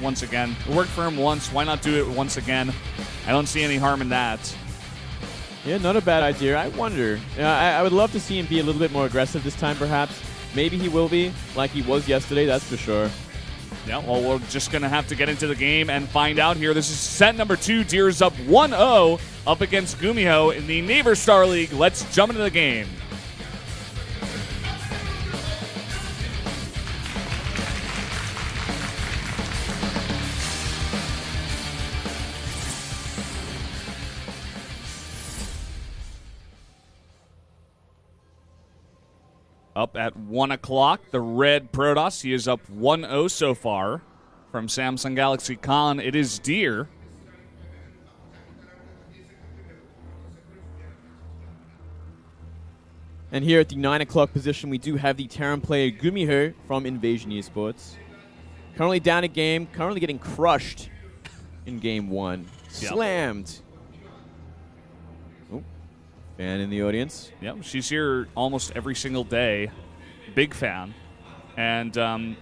once again. It worked for him once. Why not do it once again? I don't see any harm in that. Yeah, not a bad idea. I wonder. I would love to see him be a little bit more aggressive this time, perhaps. Maybe he will be, like he was yesterday, that's for sure. Yeah, well, we're just going to have to get into the game and find out here. This is set number 2. Deer's up 1-0 up against GuMiho in the Neighbor Star League. Let's jump into the game. Up at 1 o'clock, the red Protoss. He is up 1-0 so far from Samsung Galaxy Con. It is Deer. And here at the 9 o'clock position, we do have the Terran player GuMiho from Invasion Esports. Currently down a game, currently getting crushed in game 1. Yep. Slammed. Fan in the audience. Yep, she's here almost every single day. Big fan. And I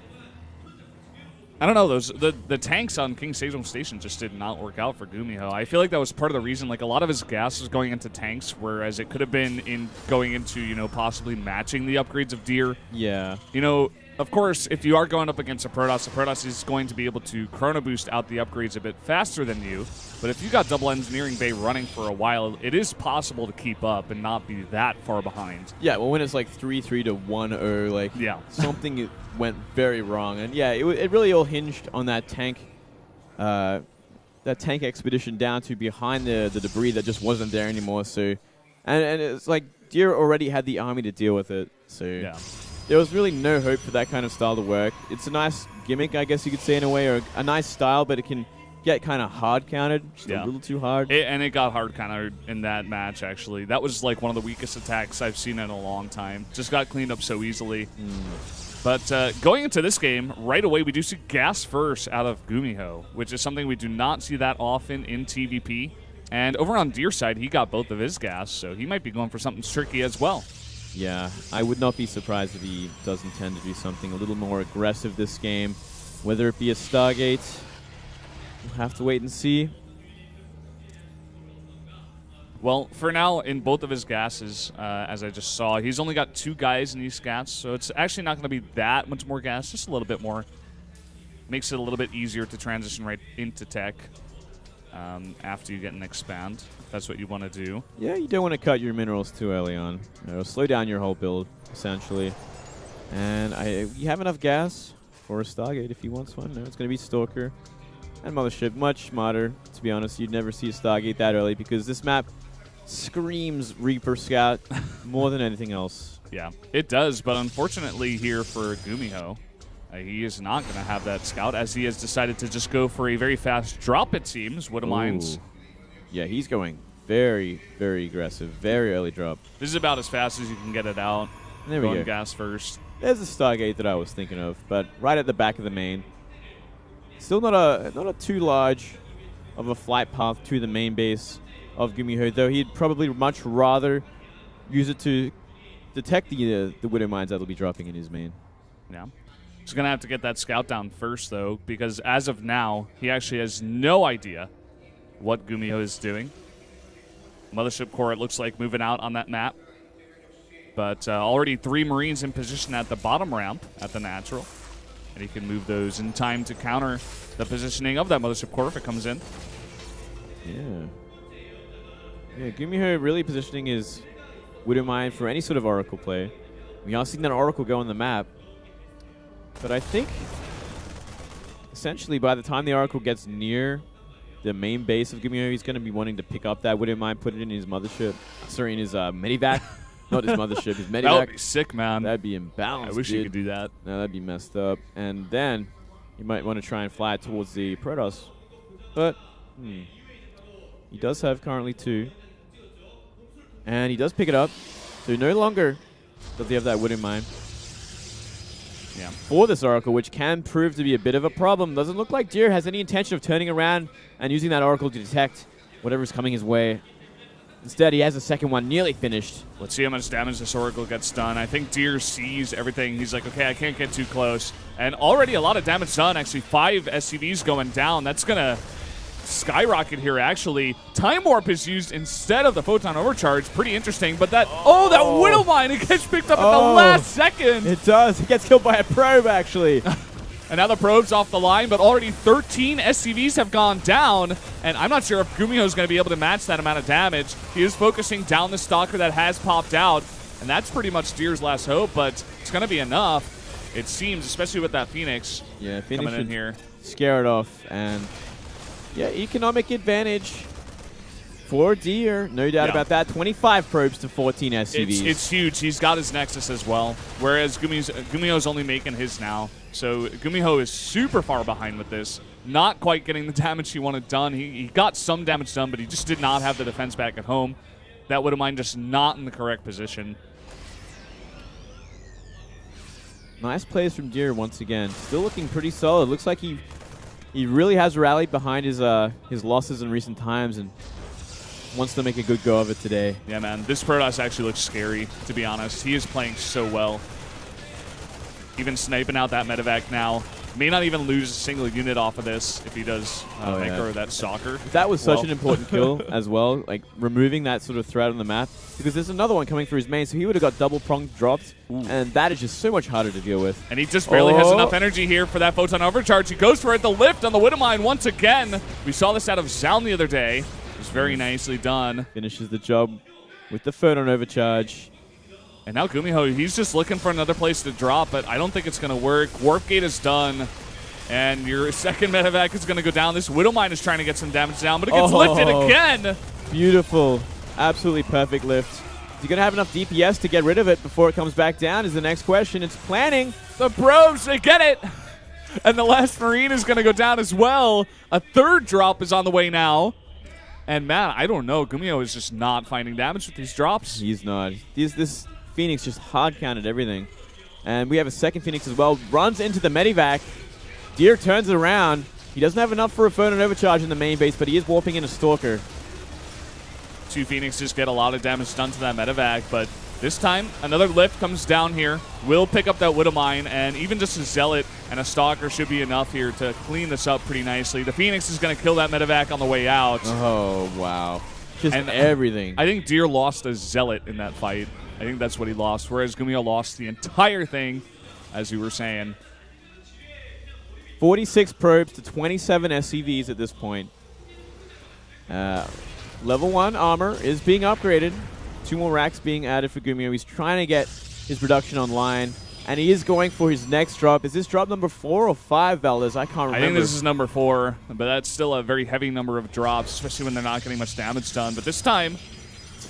don't know, the tanks on King Sejong Station just did not work out for GuMiho. I feel like that was part of the reason. Like, a lot of his gas was going into tanks, whereas it could have been in going into, you know, possibly matching the upgrades of Deer. Yeah. You know, of course, if you are going up against a Protoss, the Protoss is going to be able to chrono boost out the upgrades a bit faster than you. But if you got double engineering bay running for a while, it is possible to keep up and not be that far behind. Yeah, well, when it's like 3-3 to 1-0, like something went very wrong. And yeah, it really all hinged on that tank expedition down to behind the debris that just wasn't there anymore. So, and it's like Deer already had the army to deal with it. So yeah. There was really no hope for that kind of style to work. It's a nice gimmick, I guess you could say, in a way, or a nice style, but it can get kind of hard countered, just a little too hard. And it got hard countered in that match, actually. That was like one of the weakest attacks I've seen in a long time. Just got cleaned up so easily. But going into this game, right away, we do see gas first out of GuMiho, which is something we do not see that often in TVP. And over on Deer's side, he got both of his gas, so he might be going for something tricky as well. Yeah, I would not be surprised if he does intend to do something a little more aggressive this game. Whether it be a Stargate, we'll have to wait and see. Well, for now, in both of his gases, as I just saw, he's only got 2 guys in these scats, so it's actually not going to be that much more gas, just a little bit more. Makes it a little bit easier to transition right into tech after you get an expand. That's what you want to do. Yeah, you don't want to cut your minerals too early on. It'll slow down your whole build, essentially. And you have enough gas for a Stargate if he wants one. No, it's going to be Stalker and Mothership. Much smarter, to be honest. You'd never see a Stargate that early because this map screams Reaper Scout more than anything else. Yeah, it does. But unfortunately here for GuMiho, he is not going to have that Scout as he has decided to just go for a very fast drop, it seems. What minds? Yeah, he's going very, very aggressive. Very early drop. This is about as fast as you can get it out. There we go. Gas first. There's a Stargate that I was thinking of, but right at the back of the main. Still not a too large of a flight path to the main base of GuMiho, though he'd probably much rather use it to detect the Widow Mines that'll be dropping in his main. Yeah. He's going to have to get that Scout down first, though, because as of now, he actually has no idea what GuMiho is doing. Mothership Core, it looks like, moving out on that map. But already 3 Marines in position at the bottom ramp at the natural. And he can move those in time to counter the positioning of that Mothership Core if it comes in. Yeah, GuMiho really positioning his Widow Mine for any sort of Oracle play. We are seeing that Oracle go on the map. But I think, essentially, by the time the Oracle gets near the main base of GuMiho, he's going to be wanting to pick up that Widow Mine, put it in his mothership. Sorry, in his medivac. Not his mothership, his medivac. That would be sick, man. That'd be imbalanced. I wish you could do that. No, that'd be messed up. And then you might want to try and fly towards the Protoss. But he does have currently 2. And he does pick it up. So no longer does he have that Widow Mine. Yeah. For this Oracle, which can prove to be a bit of a problem. Doesn't look like Deer has any intention of turning around and using that Oracle to detect whatever's coming his way. Instead, he has the second one nearly finished. Let's see how much damage this Oracle gets done. I think Deer sees everything. He's like, okay, I can't get too close. And already a lot of damage done. Actually, 5 SCVs going down. That's going to skyrocket here, actually. Time Warp is used instead of the Photon Overcharge. Pretty interesting. But that, that Widow Mine, it gets picked up at the last second. It does. It gets killed by a probe, actually. And now the probe's off the line, but already 13 SCVs have gone down, and I'm not sure if GuMiho is going to be able to match that amount of damage. He is focusing down the Stalker that has popped out, and that's pretty much Deer's last hope, but it's going to be enough, it seems, especially with that Phoenix, Phoenix coming in here. Scare it off, and economic advantage for Deer, no doubt about that. 25 probes to 14 SCVs. It's huge. He's got his Nexus as well, whereas GuMiho's only making his now. So GuMiho is super far behind with this. Not quite getting the damage he wanted done. He got some damage done, but he just did not have the defense back at home. That Widow Mine just not in the correct position. Nice plays from Deer once again. Still looking pretty solid. Looks like he really has rallied behind his losses in recent times and wants to make a good go of it today. Yeah, man. This Protoss actually looks scary, to be honest. He is playing so well. Even sniping out that medevac now. May not even lose a single unit off of this if he does or that Stalker. That was such an important kill as well, like removing that sort of threat on the map, because there's another one coming through his main, so he would have got double-pronged drops, and that is just so much harder to deal with. And he just barely has enough energy here for that Photon Overcharge. He goes for it, the lift on the Widow Mine once again. We saw this out of Zound the other day. It was very nicely done. Finishes the job with the Photon Overcharge. And now GuMiho, he's just looking for another place to drop, but I don't think it's going to work. Warp Gate is done, and your second medevac is going to go down. This Widow Mine is trying to get some damage down, but it gets lifted again. Beautiful. Absolutely perfect lift. Is he going to have enough DPS to get rid of it before it comes back down is the next question. It's planning. The probes, they get it. And the last Marine is going to go down as well. A third drop is on the way now. And man, I don't know. GuMiho is just not finding damage with these drops. He's not. This Phoenix just hard-counted everything. And we have a second Phoenix as well. Runs into the Medivac. Deer turns it around. He doesn't have enough for a Photon Overcharge in the main base, but he is warping in a Stalker. 2 Phoenixes get a lot of damage done to that Medivac, but this time, another lift comes down here. Will pick up that Widow Mine, and even just a Zealot and a Stalker should be enough here to clean this up pretty nicely. The Phoenix is going to kill that Medivac on the way out. Oh, wow. Just everything. I think Deer lost a Zealot in that fight. I think that's what he lost, whereas GuMiho lost the entire thing, as you were saying. 46 probes to 27 SCVs at this point. Level 1 armor is being upgraded. 2 more racks being added for GuMiho. He's trying to get his production online, and he is going for his next drop. Is this drop number 4 or 5, Valdez? I can't remember. I think this is number 4, but that's still a very heavy number of drops, especially when they're not getting much damage done. But this time,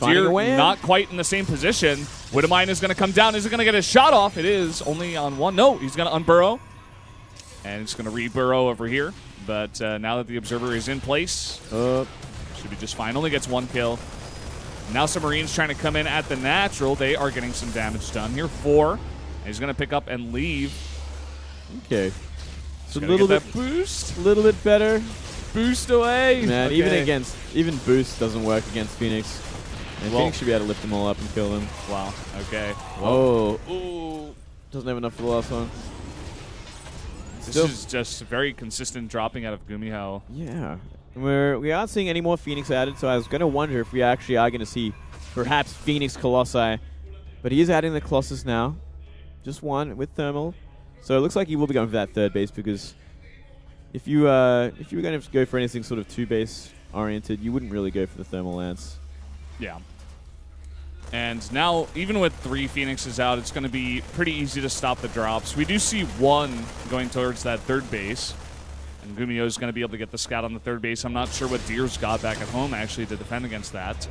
Deer not quite in the same position. Widow Mine is going to come down. Is it going to get a shot off? It is only on 1. No, he's going to unburrow. And he's going to re-burrow over here. But now that the Observer is in place, should be just fine. Only gets 1 kill. Now some Marines trying to come in at the natural. They are getting some damage done here. 4. And he's going to pick up and leave. Okay. So a little bit boost. A little bit better. Boost away. Man, even boost doesn't work against Phoenix. And Phoenix should be able to lift them all up and kill them. Wow. Okay. Whoa. Ooh. Doesn't have enough for the last one. This is just very consistent dropping out of GuMiho. Yeah. We aren't seeing any more Phoenix added, so I was going to wonder if we actually are going to see perhaps Phoenix Colossi. But he is adding the Colossus now. Just 1 with Thermal. So it looks like he will be going for that 3rd base, because if you were going to go for anything sort of 2-base oriented, you wouldn't really go for the Thermal Lance. Yeah. And now, even with 3 Phoenixes out, it's going to be pretty easy to stop the drops. We do see 1 going towards that 3rd base. And GuMiho is going to be able to get the scout on the 3rd base. I'm not sure what Deer's got back at home, actually, to defend against that.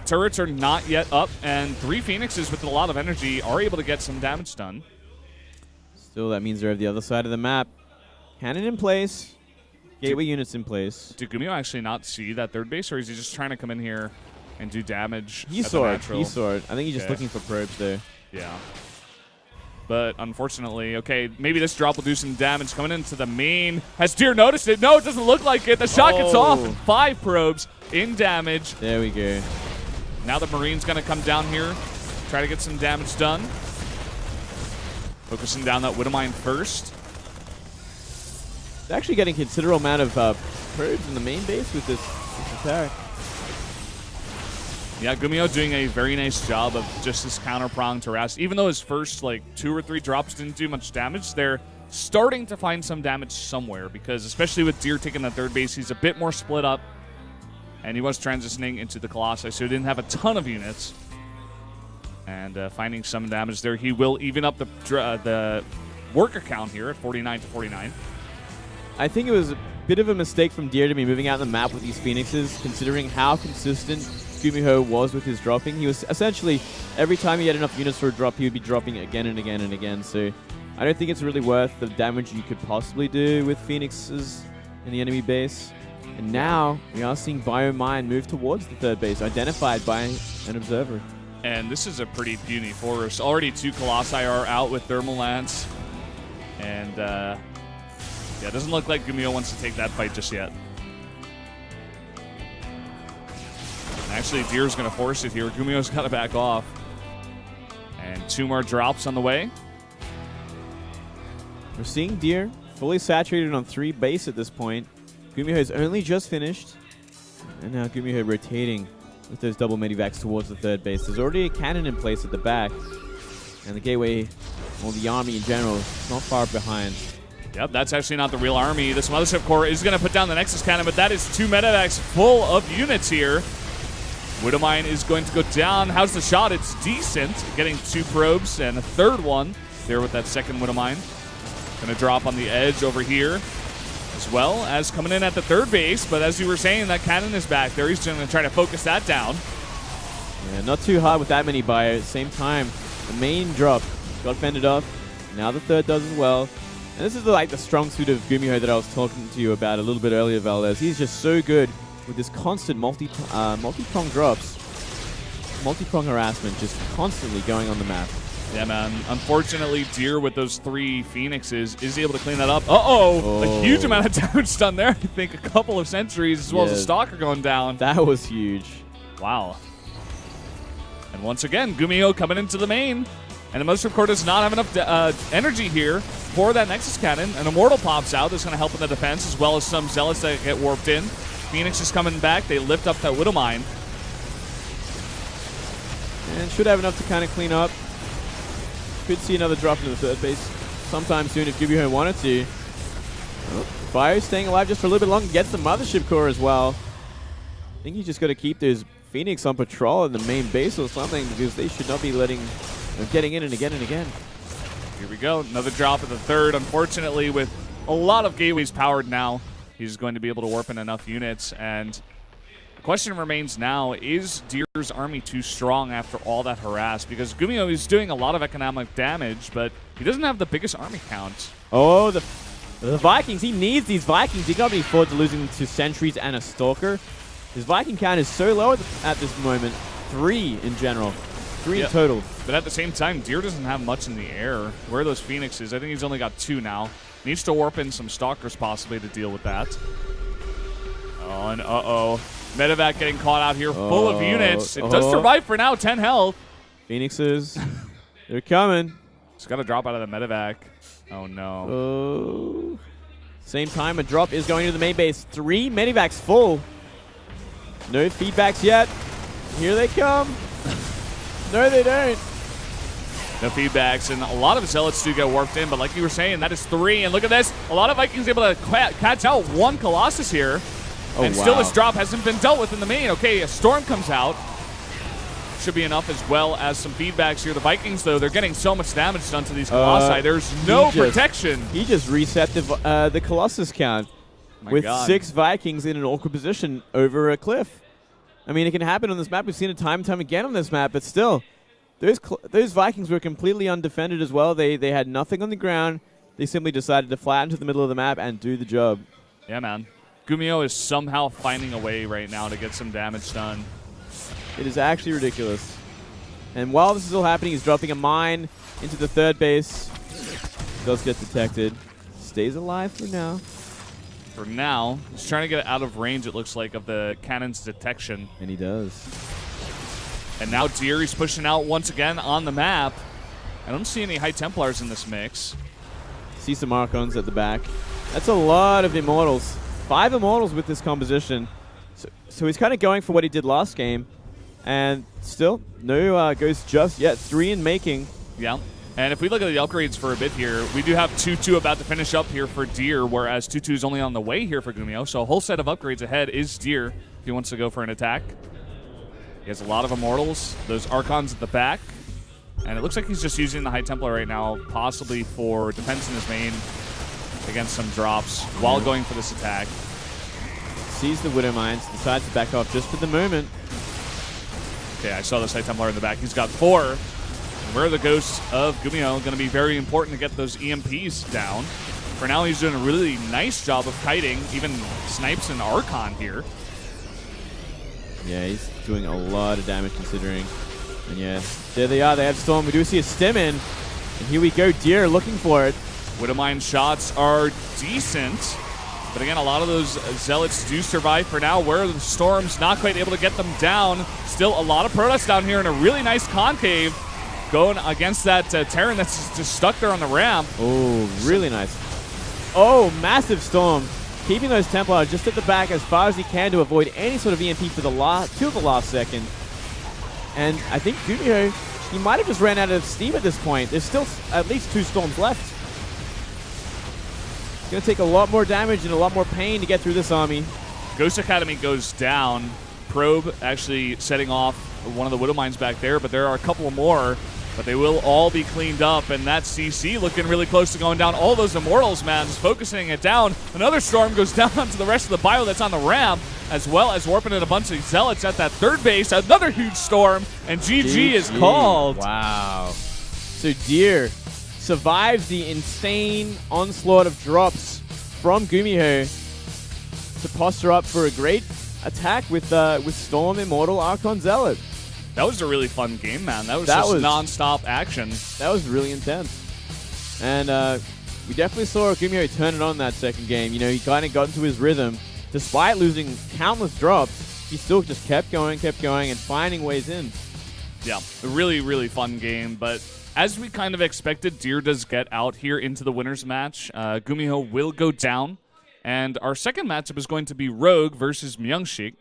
Turrets are not yet up, and 3 Phoenixes with a lot of energy are able to get some damage done. Still, that means they're at the other side of the map. Cannon in place. Gateway units in place. Did GuMiho actually not see that 3rd base, or is he just trying to come in here and do damage? He saw it. He saw it. I think he's just looking for probes there. Yeah. But unfortunately, okay, maybe this drop will do some damage coming into the main. Has Deer noticed it? No, it doesn't look like it. The shot gets off, and 5 probes in damage. There we go. Now the Marine's going to come down here, try to get some damage done. Focusing down that Widowmine first. They're actually getting considerable amount of probes in the main base with this attack. Yeah, GuMiho doing a very nice job of just this counter-pronged harass. Even though his first, like, 2 or 3 drops didn't do much damage, they're starting to find some damage somewhere because, especially with Deer taking that third base, he's a bit more split up. And he was transitioning into the Colossi, so he didn't have a ton of units. And finding some damage there. He will even up the worker count here at 49 to 49. I think it was a bit of a mistake from Deer to be moving out the map with these Phoenixes, considering how consistent GuMiho was with his dropping. He was essentially, every time he had enough units for a drop, he would be dropping again and again and again. So I don't think it's really worth the damage you could possibly do with Phoenixes in the enemy base. And now we are seeing Biomine move towards the third base, identified by an observer. And this is a pretty puny forest. Already 2 Colossi are out with Thermal Lance. And yeah, it doesn't look like GuMiho wants to take that fight just yet. And actually, Deer's going to force it here. GuMiho's got to back off. And 2 more drops on the way. We're seeing Deer fully saturated on 3 base at this point. GuMiho has only just finished. And now GuMiho rotating with those double medivacs towards the third base. There's already a cannon in place at the back. And the gateway, or the army in general, is not far behind. Yep, that's actually not the real army. This Mothership Core is going to put down the Nexus Cannon, but that is 2 medivacs full of units here. Widowmine is going to go down. How's the shot? It's decent. Getting 2 probes and a third one there with that second Widowmine. Going to drop on the edge over here, as well as coming in at the third base. But as you were saying, that cannon is back there. He's going to try to focus that down. Yeah, not too hard with that many bios. Same time, the main drop got fended off. Now the third does as well. And this is like the strong suit of GuMiho that I was talking to you about a little bit earlier, Valdez. He's just so good with this constant multi-prong drops, multi-prong harassment, just constantly going on the map. Yeah, man. Unfortunately, Deer with those 3 Phoenixes is able to clean that up. Uh-oh! A huge amount of damage done there. I think a couple of sentries as well as a Stalker going down. That was huge. Wow. And once again, GuMiho coming into the main. And the Mothership Core does not have enough energy here for that Nexus Cannon. An Immortal pops out. That's going to help in the defense, as well as some Zealots that get warped in. Phoenix is coming back. They lift up that Widowmine. And should have enough to kind of clean up. Could see another drop into the third base sometime soon if GuMiho wanted to. Oh, Bio staying alive just for a little bit longer. Gets the Mothership Core as well. I think you just got to keep those Phoenix on patrol in the main base or something, because they should not be getting in and again and again. Here we go. Another drop at the third. Unfortunately, with a lot of gateways powered now, he's going to be able to warp in enough units. And the question remains now, is Deer's army too strong after all that harass? Because GuMiho is doing a lot of economic damage, but he doesn't have the biggest army count. Oh, the Vikings. He needs these Vikings. He can't be afford to losing to sentries and a Stalker. His Viking count is so low at this moment. 3 in general. 3 in total. But at the same time, Deer doesn't have much in the air. Where are those Phoenixes? I think he's only got 2 now. Needs to warp in some Stalkers possibly to deal with that. Oh, and uh-oh. Medivac getting caught out here, full of units. It does survive for now, 10 health. Phoenixes, they're coming. Just got to drop out of the Medivac. Oh, no. Oh. Same time, a drop is going to the main base. 3 Medivacs full. No feedbacks yet. Here they come. No, they don't. No feedbacks, and a lot of Zealots do get warped in, but like you were saying, that is 3. And look at this. A lot of Vikings able to catch out 1 Colossus here. And still this drop hasn't been dealt with in the main. Okay, a Storm comes out. Should be enough, as well as some feedbacks here. The Vikings, though, they're getting so much damage done to these Colossi. There's no protection. He just reset the Colossus count with 6 Vikings in an awkward position over a cliff. I mean, it can happen on this map. We've seen it time and time again on this map, but still, those Vikings were completely undefended as well. They had nothing on the ground. They simply decided to flatten to the middle of the map and do the job. Yeah, man. GuMiho is somehow finding a way right now to get some damage done. It is actually ridiculous. And while this is all happening, he's dropping a mine into the third base. Does get detected. Stays alive for now. For now, he's trying to get out of range, it looks like, of the cannon's detection. And he does. And now Deer, he's pushing out once again on the map. I don't see any High Templars in this mix. See some Archons at the back. That's a lot of Immortals. 5 Immortals with this composition. So he's kind of going for what he did last game. And still, no Ghost just yet. 3 in making. Yeah. And if we look at the upgrades for a bit here, we do have 2-2 about to finish up here for Deer, whereas 2-2 is only on the way here for GuMiho. So a whole set of upgrades ahead is Deer if he wants to go for an attack. He has a lot of Immortals, those Archons at the back. And it looks like he's just using the High Templar right now, possibly for defense in his main against some drops while going for this attack. Sees the Widow Mines, decides to back off just for the moment. Okay, I saw this High Templar in the back. He's got 4. Where are the Ghosts of GuMiho? Going to be very important to get those EMPs down. For now, he's doing a really nice job of kiting, even snipes an Archon here. Yeah, he's doing a lot of damage considering. And yeah, there they are. They have Storm. We do see a stim in. And here we go, Deer looking for it. Widowmine shots are decent. But again, a lot of those Zealots do survive for now, where the Storm's not quite able to get them down. Still a lot of Protoss down here in a really nice concave. Going against that Terran that's just stuck there on the ramp. Oh, really nice. Oh, massive Storm. Keeping those Templars just at the back as far as he can to avoid any sort of EMP for the last second. And I think GuMiho, he might have just ran out of steam at this point. There's still at least 2 Storms left. It's going to take a lot more damage and a lot more pain to get through this army. Ghost Academy goes down. Probe actually setting off one of the Widow Mines back there, but there are a couple more. But they will all be cleaned up, and that CC looking really close to going down. All those Immortals, man, just focusing it down. Another Storm goes down onto the rest of the bio that's on the ramp, as well as warping in a bunch of Zealots at that 3rd base. Another huge Storm, and GG is called. Wow. So Deer survives the insane onslaught of drops from GuMiho to posture up for a great attack with Storm, Immortal, Archon, Zealot. That was a really fun game, man. That was non-stop action. That was really intense. And we definitely saw GuMiho turn it on that second game. You know, he kind of got into his rhythm. Despite losing countless drops, he still just kept going, and finding ways in. Yeah, a really, really fun game. But as we kind of expected, Deer does get out here into the winner's match. GuMiho will go down. And our second matchup is going to be Rogue versus Myungshik.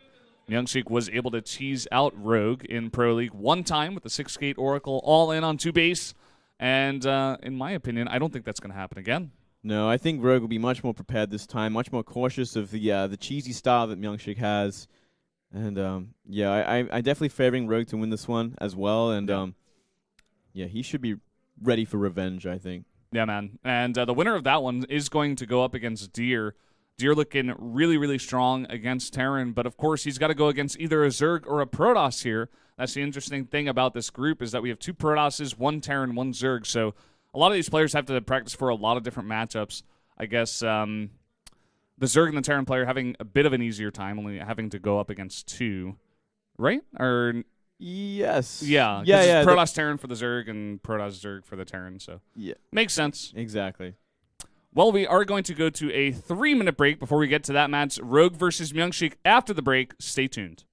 Myungshik was able to cheese out Rogue in Pro League one time with the 6-gate Oracle all in on 2 base. And in my opinion, I don't think that's going to happen again. No, I think Rogue will be much more prepared this time, much more cautious of the cheesy style that Myungshik has. And yeah, I'm definitely favoring Rogue to win this one as well. And yeah, he should be ready for revenge, I think. Yeah, man. And the winner of that one is going to go up against Deer. Deer looking really, really strong against Terran, but of course he's got to go against either a Zerg or a Protoss here. That's the interesting thing about this group is that we have 2 Protosses, 1 Terran, 1 Zerg, so a lot of these players have to practice for a lot of different matchups. I guess the Zerg and the Terran player having a bit of an easier time, only having to go up against 2, right? Or yes. Yeah. Yeah. It's Protoss Terran for the Zerg and Protoss Zerg for the Terran, so yeah, makes sense. Exactly. Well, we are going to go to a 3-minute break before we get to that match, Rogue versus Myungshik. After the break, stay tuned.